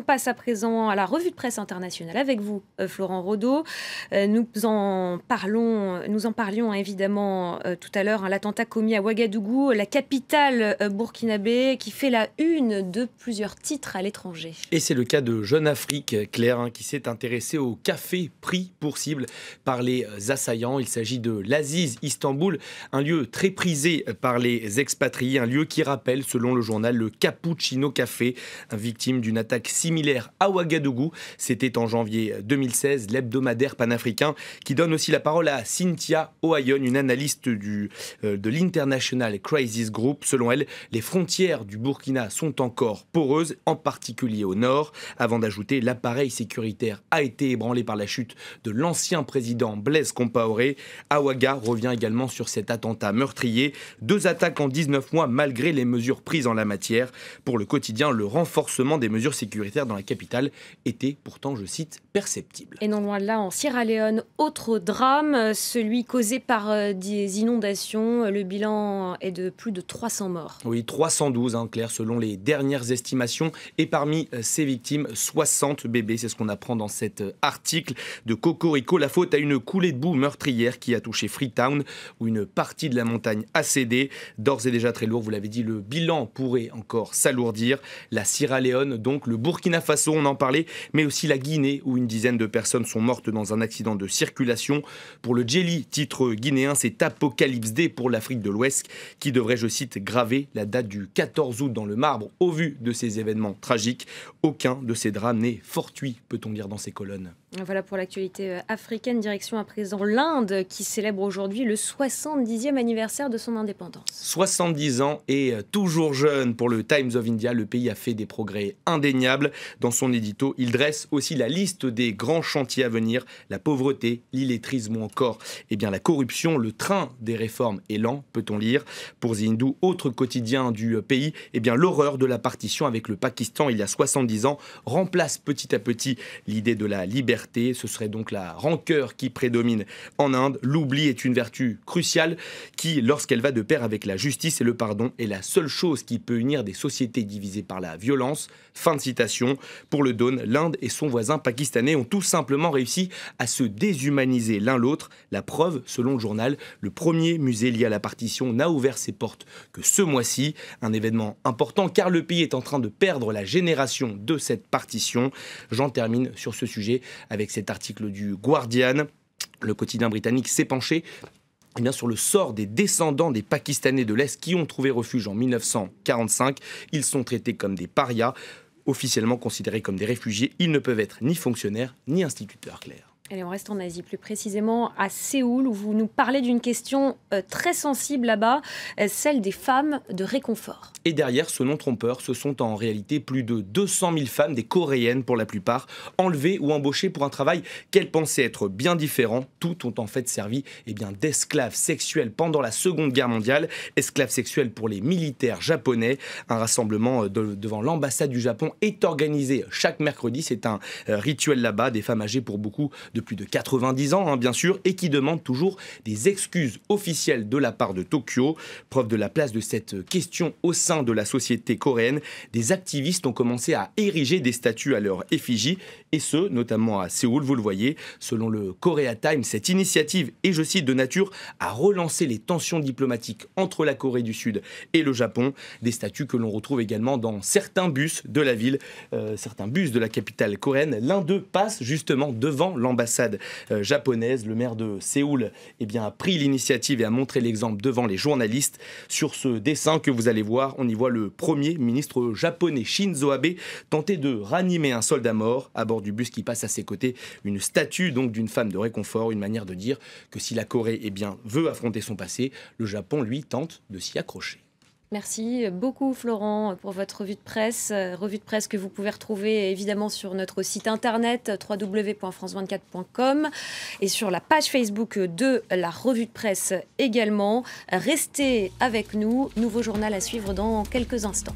passe à présent à la revue de presse internationale avec vous, Florent Rodeau. Nous en parlions évidemment tout à l'heure, l'attentat commis à Ouagadougou, la capitale burkinabé, qui fait la une de plusieurs titres à l'étranger. Et c'est le cas de Jeune Afrique, Claire, qui s'est intéressée au café pris pour cible par les assaillants. Il s'agit de l'Aziz Istanbul, un lieu très prisé par les expatriés, un lieu qui rappelle, selon le journal, le Cappuccino Café, victime d'une attaque similaire à Ouagadougou. C'était en janvier 2016, l'hebdomadaire panafricain qui donne aussi la parole à Cynthia Ohayon, une analyste de l'International Crisis Group. Selon elle, les frontières du Burkina sont encore poreuses, en particulier au nord. Avant d'ajouter, l'appareil sécuritaire a été ébranlé par la chute de l'ancien président Blaise Compaoré. Ouaga revient également sur cet attentat meurtrier. 2 attaques en 19 mois malgré les mesures prises en la matière. Pour le quotidien, le renforcement des mesures sécuritaires dans la capitale était pourtant, je cite, perceptible. Et non loin de là, en Sierra Leone, autre drame, celui causé par des inondations. Le bilan est de plus de 300 morts. Oui, 312, Claire, selon les dernières estimations. Et parmi ces victimes, 60 bébés. C'est ce qu'on apprend dans cet article de Cocorico. La faute à une coulée de boue meurtrière qui a touché Freetown, où une partie de la montagne a cédé. D'ores et déjà très lourd, vous l'avez dit, le bilan pourrait encore s'alourdir. La Sierra Leone, donc le Burkina Faso, on en parlait, mais aussi la Guinée, où une dizaine de personnes sont mortes dans un accident de circulation. Pour le Djeli, titre guinéen, c'est Apocalypse Day pour l'Afrique de l'Ouest, qui devrait, je cite, graver la date du 14 août dans le marbre. Au vu de ces événements tragiques, aucun de ces drames n'est fortuit, peut-on lire dans ces colonnes. Voilà pour l'actualité africaine. Direction à présent l'Inde, qui célèbre aujourd'hui le 70e anniversaire de son indépendance. 70 ans et toujours jeune pour le Times of India. Le pays a fait des progrès indéniables. Dans son édito, il dresse aussi la liste des grands chantiers à venir. La pauvreté, l'illettrisme ou encore la corruption. Le train des réformes est lent, peut-on lire. Pour The Hindu, autre quotidien du pays, l'horreur de la partition avec le Pakistan il y a 70 ans remplace petit à petit l'idée de la liberté. Ce serait donc la rancœur qui prédomine en Inde. L'oubli est une vertu cruciale qui, lorsqu'elle va de pair avec la justice et le pardon, est la seule chose qui peut unir des sociétés divisées par la violence. Fin de citation. Pour le Dawn, l'Inde et son voisin pakistanais ont tout simplement réussi à se déshumaniser l'un l'autre. La preuve, selon le journal, le premier musée lié à la partition n'a ouvert ses portes que ce mois-ci. Un événement important car le pays est en train de perdre la génération de cette partition. J'en termine sur ce sujet avec cet article du Guardian. Le quotidien britannique s'est penché sur le sort des descendants des Pakistanais de l'Est qui ont trouvé refuge en 1945. Ils sont traités comme des parias, officiellement considérés comme des réfugiés. Ils ne peuvent être ni fonctionnaires ni instituteurs, Claire. Allez, on reste en Asie, plus précisément à Séoul, où vous nous parlez d'une question très sensible là-bas, celle des femmes de réconfort. Et derrière ce nom trompeur, ce sont en réalité plus de 200 000 femmes, des coréennes pour la plupart, enlevées ou embauchées pour un travail qu'elles pensaient être bien différent. Toutes ont en fait servi d'esclaves sexuels pendant la Seconde Guerre mondiale, esclaves sexuels pour les militaires japonais. Un rassemblement devant l'ambassade du Japon est organisé chaque mercredi. C'est un rituel là-bas, des femmes âgées pour beaucoup de plus de 90 ans, bien sûr, et qui demandent toujours des excuses officielles de la part de Tokyo. Preuve de la place de cette question au sein de la société coréenne, des activistes ont commencé à ériger des statues à leur effigie, et ce, notamment à Séoul, vous le voyez. Selon le Korea Times, cette initiative est, je cite, de nature à relancer les tensions diplomatiques entre la Corée du Sud et le Japon. Des statues que l'on retrouve également dans certains bus de la ville, certains bus de la capitale coréenne. L'un d'eux passe justement devant l'ambassade japonaise. Le maire de Séoul a pris l'initiative et a montré l'exemple devant les journalistes. Sur ce dessin que vous allez voir, on y voit le premier ministre japonais Shinzo Abe tenter de ranimer un soldat mort. À bord du bus qui passe à ses côtés, une statue donc d'une femme de réconfort, une manière de dire que si la Corée veut affronter son passé, le Japon lui tente de s'y accrocher. Merci beaucoup Florent pour votre revue de presse que vous pouvez retrouver évidemment sur notre site internet www.france24.com et sur la page Facebook de la revue de presse également. Restez avec nous, nouveau journal à suivre dans quelques instants.